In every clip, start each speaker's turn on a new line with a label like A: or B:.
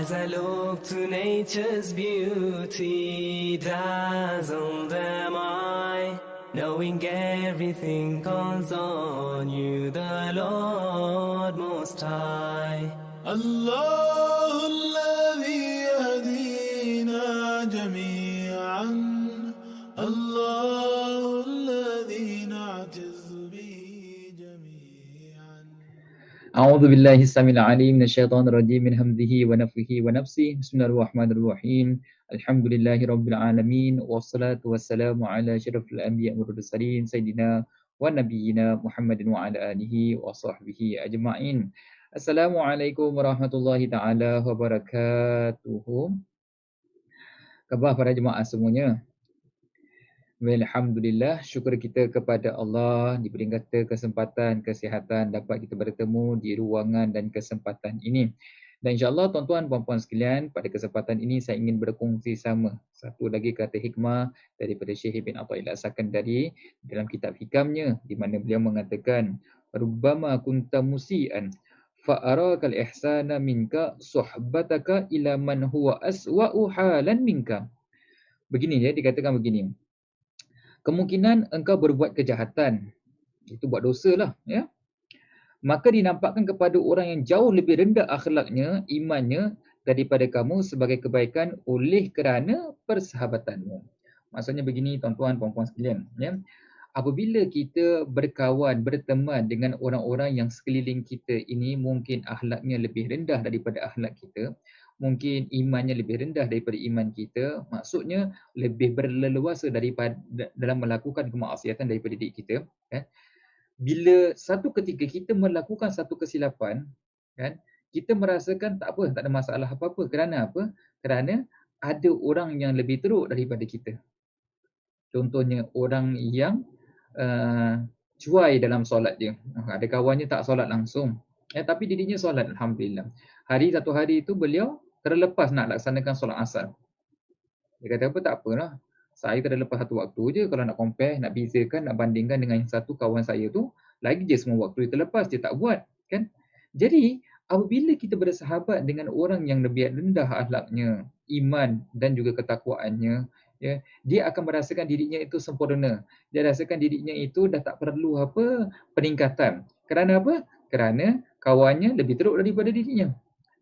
A: As I look to nature's beauty, dazzled am I, knowing everything calls on you, the Lord Most High.
B: الله الذي يهدينا جميعا الله الذي نعتز به جميعا
C: أعوذ بالله السميع العليم من الشيطان الرجيم من همزه ونفخه ونفسه بسم الله الرحمن الرحيم الحمد لله رب العالمين والصلاة والسلام على شرف الأنبياء والمرسلين سيدنا ونبينا محمد وعلى آله وصحبه أجمعين. Assalamualaikum warahmatullahi taala wabarakatuh. Khabar para jemaah semuanya. Alhamdulillah, syukur kita kepada Allah diberi kata kesempatan, kesihatan dapat kita bertemu di ruangan dan kesempatan ini. Dan insya-Allah tuan-tuan puan-puan sekalian, pada kesempatan ini saya ingin berkongsi sama satu lagi kata hikmah daripada Syekh Ibn Athaillah As-Sakandari dalam kitab hikamnya di mana beliau mengatakan rubbama kunta musian fa'arakal ihsana minka suhbataka ila man huwa aswa'u halan minka. Begini ya, dikatakan begini. Kemungkinan engkau berbuat kejahatan, itu buat dosa lah ya. Maka dinampakkan kepada orang yang jauh lebih rendah akhlaknya, imannya daripada kamu sebagai kebaikan oleh kerana persahabatanmu. Maksudnya begini tuan-tuan puan-puan sekalian ya. Apabila kita berkawan, berteman dengan orang-orang yang sekeliling kita ini mungkin akhlaknya lebih rendah daripada akhlak kita, mungkin imannya lebih rendah daripada iman kita, maksudnya lebih berleluasa daripada dalam melakukan kemaksiatan daripada diri kita, kan? Bila satu ketika kita melakukan satu kesilapan, kan, kita merasakan tak apa, tak ada masalah apa-apa. Kerana apa? Kerana ada orang yang lebih teruk daripada kita. Contohnya orang yang cuai dalam solat dia. Ada kawannya tak solat langsung. Tapi dirinya solat, Alhamdulillah. Satu hari itu beliau terlepas nak laksanakan solat asar. Dia kata apa, tak apalah. Saya terlepas satu waktu je. Kalau nak compare, nak bezakan, nak bandingkan dengan yang satu kawan saya tu, lagi je semua waktu dia terlepas, dia tak buat. Kan? Jadi, apabila kita bersahabat dengan orang yang lebih rendah akhlaknya, iman dan juga ketakwaannya, ya, dia akan merasakan dirinya itu sempurna. Dia rasakan dirinya itu dah tak perlu apa peningkatan. Kerana apa? Kerana kawannya lebih teruk daripada dirinya.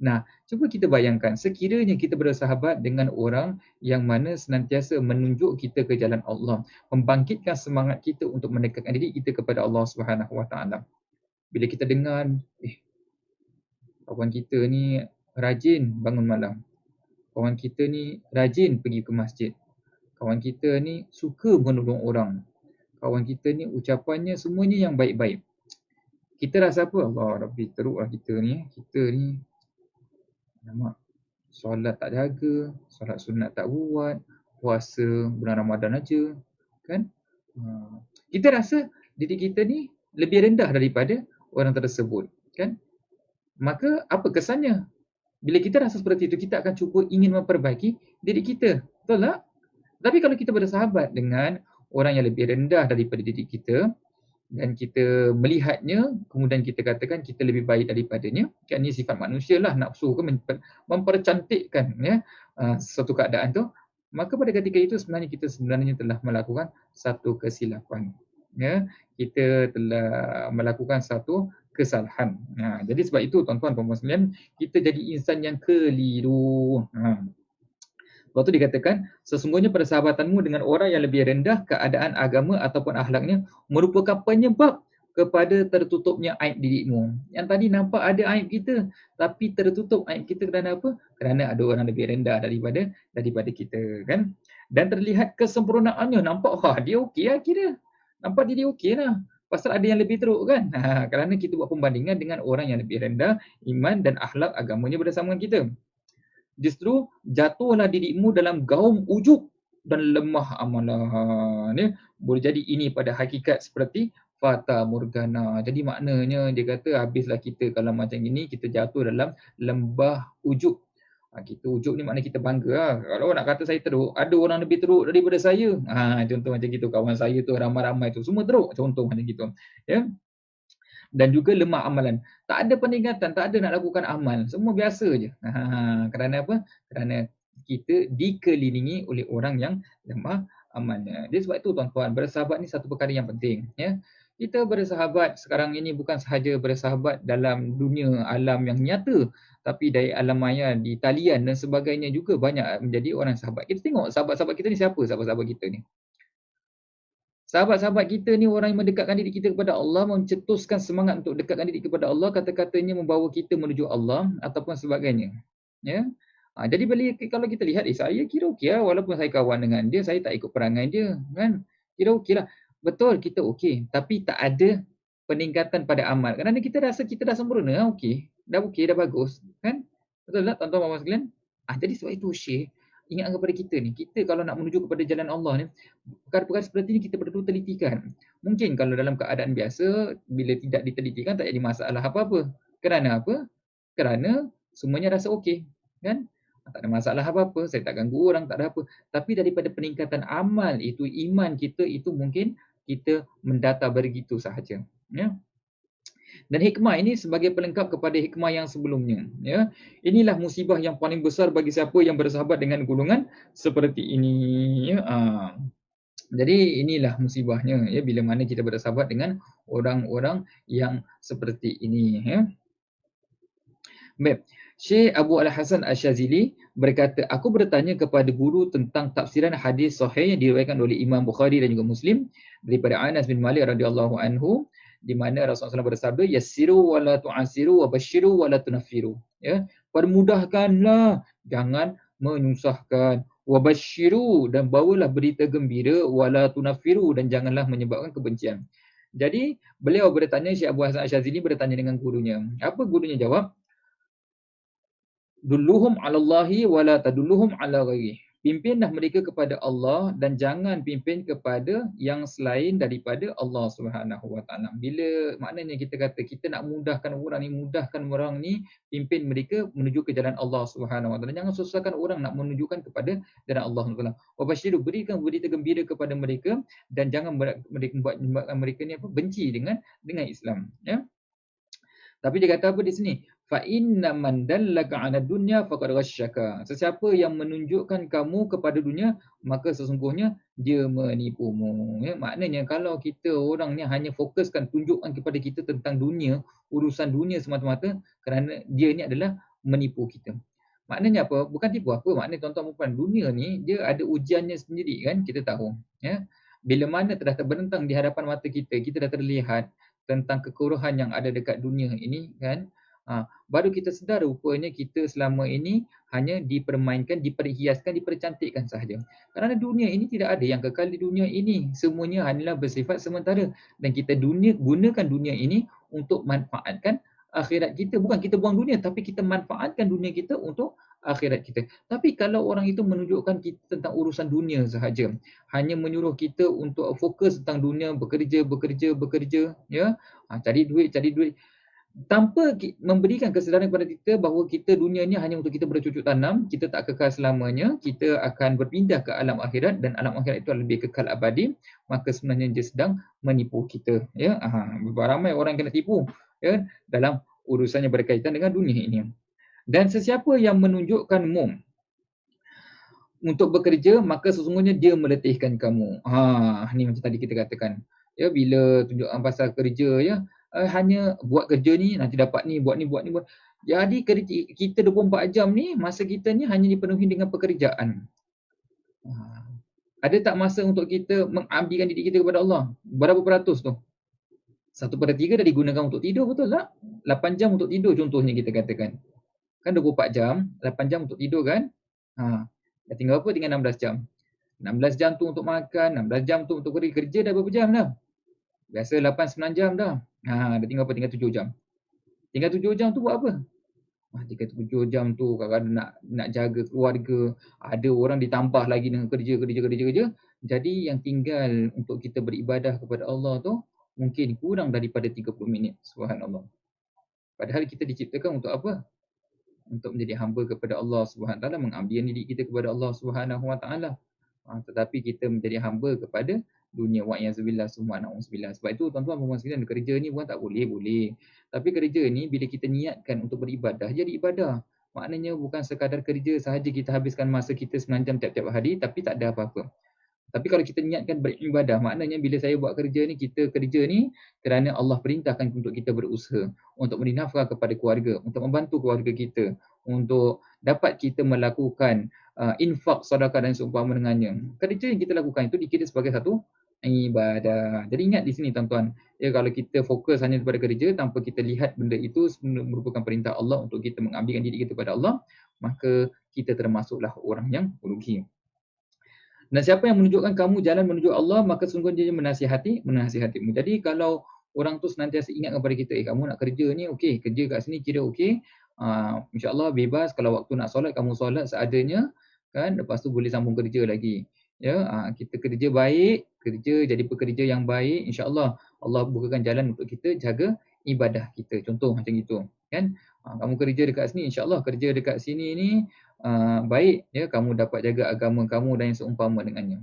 C: Nah, cuba kita bayangkan sekiranya kita bersahabat dengan orang yang mana senantiasa menunjuk kita ke jalan Allah, membangkitkan semangat kita untuk mendekatkan diri kita kepada Allah Subhanahu Wa Taala. Bila kita dengar, kawan kita ni rajin bangun malam. Kawan kita ni rajin pergi ke masjid. Kawan kita ni suka menolong orang. Kawan kita ni ucapannya semuanya yang baik-baik. Kita rasa apa? Allah Rabbi, teruklah kita ni. Kita ni solat tak jaga, solat sunat tak buat, puasa bulan Ramadan aja, kan? Kita rasa diri kita ni lebih rendah daripada orang tersebut, kan? Maka apa kesannya? Bila kita rasa seperti itu, kita akan cuba ingin memperbaiki diri kita. Betul tak? Tapi kalau kita bersahabat dengan orang yang lebih rendah daripada diri kita dan kita melihatnya, kemudian kita katakan kita lebih baik daripadanya, kan, ini sifat manusia lah, nafsu ke mempercantikkan ya suatu keadaan tu, maka pada ketika itu sebenarnya kita telah melakukan satu kesilapan. Ya, kita telah melakukan satu kesalahan. Jadi sebab itu tuan-tuan dan puan-puan sekalian, kita jadi insan yang keliru. Lepas tu dikatakan, sesungguhnya persahabatanmu dengan orang yang lebih rendah keadaan agama ataupun akhlaknya merupakan penyebab kepada tertutupnya aib dirimu. Yang tadi nampak ada aib kita, tapi tertutup aib kita kerana apa? Kerana ada orang lebih rendah daripada kita, kan? Dan terlihat kesempurnaannya, nampak dia okey lah kira. Nampak dia okey lah. Pasal ada yang lebih teruk kan? Kerana kita buat pembandingan dengan orang yang lebih rendah iman dan akhlak agamanya bersama kita. Justru jatuhlah dirimu dalam gaung ujub dan lemah amalan. Ya. Boleh jadi ini pada hakikat seperti fata morgana. Jadi maknanya dia kata habislah kita kalau macam ini, kita jatuh dalam lembah ujub. Kita ujub ni maknanya kita bangga lah. Kalau nak kata saya teruk, ada orang lebih teruk daripada saya. Contoh macam gitu, kawan saya tu ramai-ramai tu semua teruk. Contoh macam gitu. Ya. Dan juga lemah amalan. Tak ada peningkatan, tak ada nak lakukan amal. Semua biasa je. Kerana apa? Kerana kita dikelilingi oleh orang yang lemah amalnya. Jadi sebab itu tuan-tuan, bersahabat ni satu perkara yang penting. Ya. Kita bersahabat sekarang ini bukan sahaja bersahabat dalam dunia alam yang nyata, tapi dari alam maya, di talian dan sebagainya juga banyak menjadi orang sahabat. Kita tengok sahabat-sahabat kita ni siapa sahabat-sahabat kita ni. Sahabat-sahabat kita ni orang yang mendekatkan diri kita kepada Allah, mencetuskan semangat untuk dekatkan diri kepada Allah, kata-katanya membawa kita menuju Allah ataupun sebagainya. Ya. Jadi kalau kita lihat, saya kira okey lah, walaupun saya kawan dengan dia, saya tak ikut perangai dia. Kan? Kira okey lah. Betul, kita okey. Tapi tak ada peningkatan pada amal. Kerana kita rasa kita dah sempurna, okey. Dah okey, dah bagus. Kan? Betul tak tuan-tuan dan sekalian? Jadi sebab itu Syekh, ingat kepada kita ni, kita kalau nak menuju kepada jalan Allah ni, perkara-perkara seperti ini kita perlu telitikan. Mungkin kalau dalam keadaan biasa, bila tidak ditelitikan tak jadi masalah apa-apa. Kerana apa? Kerana semuanya rasa okey. Kan? Tak ada masalah apa-apa, saya tak ganggu orang, tak ada apa. Tapi daripada peningkatan amal itu, iman kita itu mungkin kita mendata begitu sahaja. Ya. Dan hikmah ini sebagai pelengkap kepada hikmah yang sebelumnya. Ya. Inilah musibah yang paling besar bagi siapa yang bersahabat dengan golongan seperti ini. Ya. Jadi inilah musibahnya, ya, bila mana kita bersahabat dengan orang-orang yang seperti ini. Ya. Baik. Syekh Abu Al-Hasan Asy-Syazili berkata, aku bertanya kepada guru tentang tafsiran hadis sahih yang diriwayatkan oleh Imam Bukhari dan juga Muslim daripada Anas bin Malik radhiyallahu anhu, di mana Rasulullah SAW bersabda, yassiru wa la tu'asiru wa basyiru wa la tunaffiru. Ya, permudahkanlah, jangan menyusahkan. Wa basyiru, dan bawalah berita gembira, wa la tunaffiru, dan janganlah menyebabkan kebencian. Jadi beliau bertanya, Syekh Abu Hasan Asy-Syazili bertanya dengan gurunya. Apa gurunya jawab? Dulluhum 'ala Allahi wa la tadulluhum 'ala ghairihi. Pimpinlah mereka kepada Allah dan jangan pimpin kepada yang selain daripada Allah Subhanahu wa taala. Bila maknanya kita kata kita nak mudahkan orang ni pimpin mereka menuju ke jalan Allah Subhanahu wa taala. Jangan susahkan orang nak menunjukkan kepada jalan Allah Subhanahu wa taala. Wa basyiru, berikan berita gembira kepada mereka dan jangan mereka buat mereka ni benci dengan Islam, ya. Tapi dia kata apa di sini? Fa inna man dallaka 'ala dunya faqad ghasyaka. Sesiapa yang menunjukkan kamu kepada dunia, maka sesungguhnya dia menipumu. Ya, maknanya kalau kita orang ni hanya fokuskan tunjukkan kepada kita tentang dunia, urusan dunia semata-mata, kerana dia ni adalah menipu kita. Maknanya apa? Bukan tipu apa? Maknanya tuan-tuan dan puan, dunia ni dia ada ujiannya sendiri kan, kita tahu. Ya. Bila mana telah terbentang di hadapan mata kita, kita dah terlihat tentang kekurangan yang ada dekat dunia ini kan, baru kita sedar rupanya kita selama ini hanya dipermainkan, diperhiaskan, dipercantikkan sahaja. Kerana dunia ini tidak ada yang kekal di dunia ini, semuanya hanyalah bersifat sementara dan kita gunakan dunia ini untuk manfaatkan akhirat kita. Bukan kita buang dunia, tapi kita manfaatkan dunia kita untuk akhirat kita. Tapi kalau orang itu menunjukkan kita tentang urusan dunia sahaja, hanya menyuruh kita untuk fokus tentang dunia, bekerja, ya, cari duit, tanpa memberikan kesedaran kepada kita bahawa kita dunia ni hanya untuk kita bercocok tanam, kita tak kekal selamanya, kita akan berpindah ke alam akhirat dan alam akhirat itu lebih kekal abadi, maka sebenarnya dia sedang menipu kita, ya. Ramai orang kena tipu, ya, dalam urusannya berkaitan dengan dunia ini. Dan sesiapa yang menunjukkanmu untuk bekerja, maka sesungguhnya dia meletihkan kamu. Ni macam tadi kita katakan, ya, bila tunjukkan pasal kerja, ya, hanya buat kerja ni nanti dapat ni, buat ni. Jadi kita 24 jam ni, masa kita ni hanya dipenuhi dengan pekerjaan. Ada tak masa untuk kita mengabdikan diri kita kepada Allah? Berapa peratus tu? 1/3 dah digunakan untuk tidur, betul tak? 8 jam untuk tidur contohnya kita katakan. Kan 24 jam, 8 jam untuk tidur kan? Dah tinggal apa? Tinggal 16 jam. 16 jam tu untuk makan, 16 jam tu untuk kerja. Kerja dah berapa jam dah? Biasa 8 9 jam dah. Dah tinggal apa? Tinggal 7 jam. Tinggal 7 jam tu buat apa? Tinggal 7 jam tu kadang-kadang nak jaga keluarga, ada orang ditambah lagi dengan kerja. Jadi yang tinggal untuk kita beribadah kepada Allah tu mungkin kurang daripada 30 minit. Subhanallah. Padahal kita diciptakan untuk apa? Untuk menjadi hamba kepada Allah Subhanahu Wa Taala, mengabdikan diri kita kepada Allah Subhanahu Wa Taala. Tetapi kita menjadi hamba kepada dunia, wa yazubillah summa na'udzubillah. Sebab itu tuan-tuan dan puan sekalian, kerja ni bukan tak boleh, boleh. Tapi kerja ni bila kita niatkan untuk beribadah, jadi ibadah. Maknanya bukan sekadar kerja sahaja kita habiskan masa kita 9 jam tiap-tiap hari tapi tak ada apa-apa. Tapi kalau kita niatkan beribadah, maknanya bila saya buat kerja ni, kita kerja ni kerana Allah perintahkan untuk kita berusaha, untuk memberi nafkah kepada keluarga, untuk membantu keluarga kita, untuk dapat kita melakukan infak, sedekah dan seumpama dengannya. Kerja yang kita lakukan itu dikira sebagai satu ibadah. Jadi ingat di sini tuan-tuan, ya, kalau kita fokus hanya kepada kerja tanpa kita lihat benda itu merupakan perintah Allah untuk kita mengabdikan diri kita kepada Allah, maka kita termasuklah orang yang merugi. Dan siapa yang menunjukkan kamu jalan menuju Allah, maka sungguhnya dia menasihatimu. Jadi kalau orang tu senantiasa ingat kepada kita, kamu nak kerja ni, okey, kerja kat sini kira okey. InsyaAllah bebas, kalau waktu nak solat, kamu solat seadanya, kan? Lepas tu boleh sambung kerja lagi. Ya, kita kerja baik, kerja jadi pekerja yang baik, insyaAllah Allah bukakan jalan untuk kita jaga ibadah kita. Contoh macam itu, kan? Kamu kerja dekat sini, insyaAllah kerja dekat sini ni baik, ya, kamu dapat jaga agama kamu dan yang seumpama dengannya.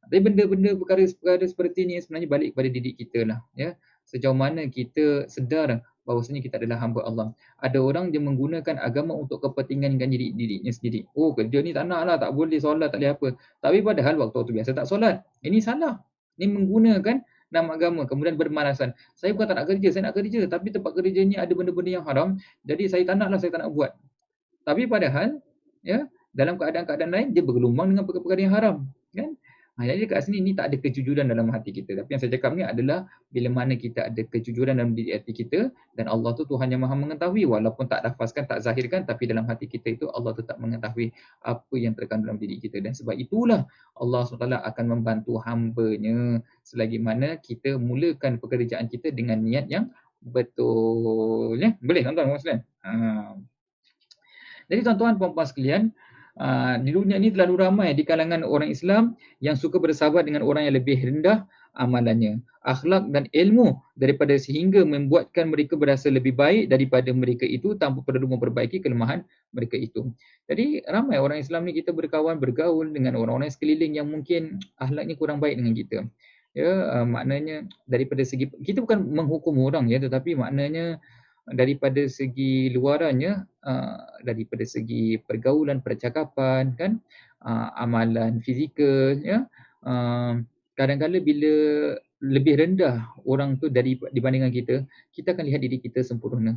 C: Tapi benda-benda perkara-perkara seperti ni sebenarnya balik kepada diri kita lah, ya. Sejauh mana kita sedar bahawasanya kita adalah hamba Allah. Ada orang dia menggunakan agama untuk kepentingan dirinya sendiri. Oh, kerja ni tak nak lah, tak boleh solat, tak boleh apa. Tapi padahal waktu biasa tak solat. Ini salah. Ini menggunakan nama agama kemudian bermalasan. Saya bukan tak nak kerja, saya nak kerja, tapi tempat kerja ni ada benda-benda yang haram, jadi saya tak nak lah, saya tak nak buat. Tapi padahal, ya, dalam keadaan-keadaan lain dia bergelumbang dengan perkara-perkara yang haram, kan? Jadi kat sini ni tak ada kejujuran dalam hati kita. Tapi yang saya cakap ni adalah bila mana kita ada kejujuran dalam diri hati kita, dan Allah tu Tuhan yang Maha mengetahui, walaupun tak lafazkan, tak zahirkan, tapi dalam hati kita itu Allah tetap mengetahui apa yang terkandung dalam diri kita. Dan sebab itulah Allah SWT akan membantu hamba-Nya selagi mana kita mulakan pekerjaan kita dengan niat yang betul, ya. Boleh tuan-tuan sekalian? Jadi tuan-tuan puan-puan sekalian, di dunia ini terlalu ramai di kalangan orang Islam yang suka bersahabat dengan orang yang lebih rendah amalannya, akhlak dan ilmu daripada sehingga membuatkan mereka berasa lebih baik daripada mereka itu tanpa perlu memperbaiki kelemahan mereka itu. Jadi ramai orang Islam ni kita bergaul dengan orang-orang sekeliling yang mungkin akhlaknya kurang baik dengan kita. Ya, maknanya daripada segi, kita bukan menghukum orang, ya, tetapi maknanya daripada segi luarannya, daripada segi pergaulan, percakapan, kan, amalan fizikal, ya, kadang-kadang bila lebih rendah orang tu dibandingkan kita, kita akan lihat diri kita sempurna.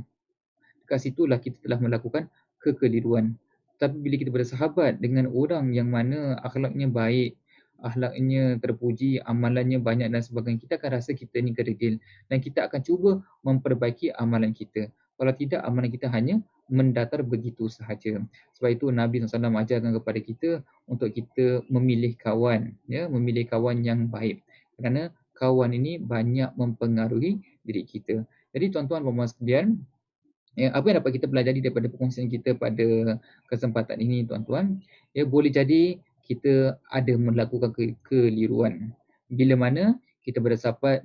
C: Dekat situlah kita telah melakukan kekeliruan. Tapi bila kita bersahabat dengan orang yang mana akhlaknya baik, akhlaknya terpuji, amalannya banyak dan sebagainya, kita akan rasa kita ni kerdil dan kita akan cuba memperbaiki amalan kita. Kalau tidak, amalan kita hanya mendatar begitu sahaja. Sebab itu Nabi SAW ajarkan kepada kita untuk kita memilih kawan, ya, memilih kawan yang baik. Kerana kawan ini banyak mempengaruhi diri kita. Jadi tuan-tuan dan puan-puan sekalian, ya, apa yang dapat kita pelajari daripada perkongsian kita pada kesempatan ini tuan-tuan, ya, boleh jadi kita ada melakukan kekeliruan. Bila mana kita bersahabat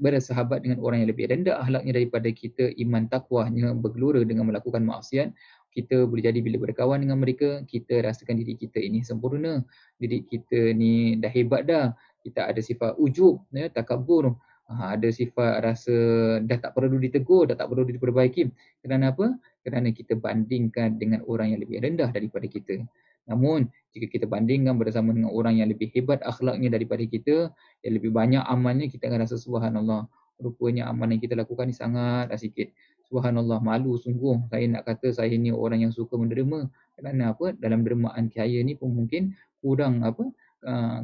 C: dengan orang yang lebih rendah akhlaknya daripada kita, iman takwanya bergelora dengan melakukan maksiat, kita boleh jadi bila berkawan dengan mereka, kita rasakan diri kita ini sempurna, diri kita ni dah hebat dah, kita ada sifat ujub, ya, takabur, ada sifat rasa dah tak perlu ditegur, dah tak perlu diperbaiki. Kerana apa? Kerana kita bandingkan dengan orang yang lebih rendah daripada kita. Namun, jika kita bandingkan bersama dengan orang yang lebih hebat akhlaknya daripada kita, yang lebih banyak amalnya, kita akan rasa subhanallah, rupanya amal yang kita lakukan ni sangatlah sikit. Subhanallah, malu sungguh saya nak kata saya ni orang yang suka menderma. Kerana apa? Dalam dermaan saya ni pun mungkin kurang apa?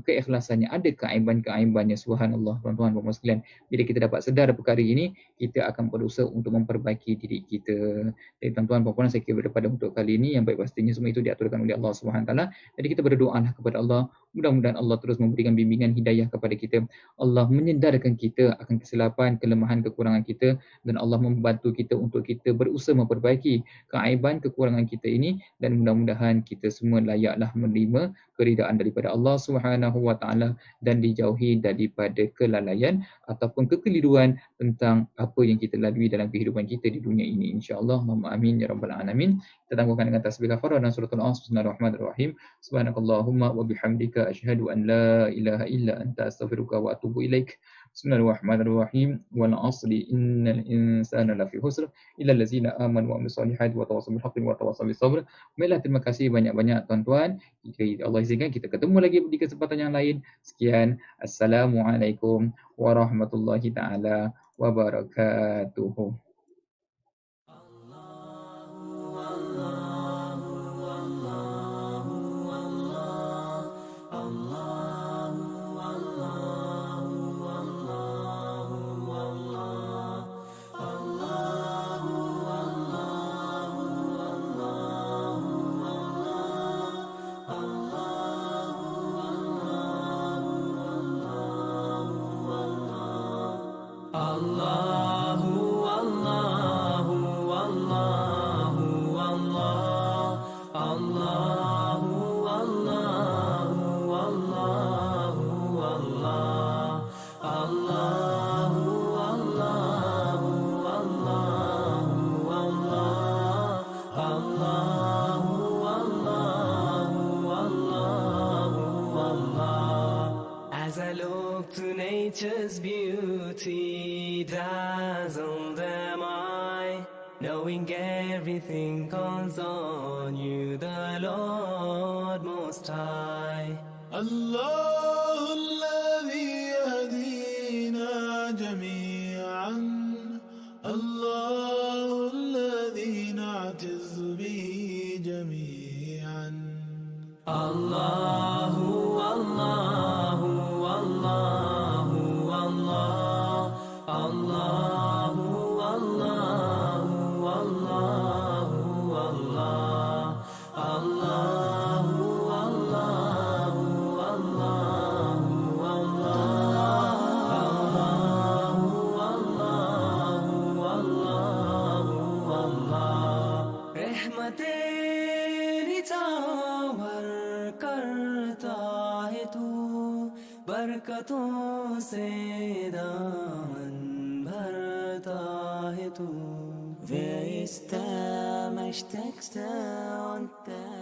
C: keikhlasannya, ada keaiban-keaibannya. Subhanallah, tuan-tuan dan puan sekalian. Bila kita dapat sedar perkara ini, kita akan berusaha untuk memperbaiki diri kita. Jadi tuan-tuan dan puan saya kira pada untuk kali ini yang baik pastinya semua itu diaturkan oleh Allah Subhanahu taala. Jadi kita berdoalah kepada Allah, mudah-mudahan Allah terus memberikan bimbingan hidayah kepada kita. Allah menyedarkan kita akan kesilapan, kelemahan, kekurangan kita, dan Allah membantu kita untuk kita berusaha memperbaiki keaiban, kekurangan kita ini, dan mudah-mudahan kita semua layaklah menerima keridaan daripada Allah Subhanahu wa taala dan dijauhi daripada kelalaian ataupun kekeliruan tentang apa yang kita lalui dalam kehidupan kita di dunia ini, insya-Allah. Allahumma amin ya rabbal alamin. Kita tangguhkan dengan tasbih kafarah dan suratul Asr. Bismillahirrahmanirrahim. Subhanakallahumma wa bihamdika asyhadu an la ilaha illa anta astaghfiruka wa atubu ilaik. Bismillahirrahmanirrahim. Wal 'asri innal insana lafi khusr illa allazina amanu wa amilus solihati wa tawassaw bil haqqi wa tawassaw bis sabr. Baiklah, terima kasih banyak-banyak tuan-tuan. Jika Allah izinkan kita ketemu lagi di kesempatan yang lain. Sekian. Assalamualaikum warahmatullahi taala wabarakatuh.
A: As I look to nature's beauty, dazzled am I, knowing everything calls on you, the Lord Most High.
B: الله الذي يهدينا جميعا الله الذي نعتز به جميعا
A: الله الله الله الله الله الله الله الله الله तेरी चावर करता है तू बरकतों से दामन भरता है तू Wer ist der Mächtigste und der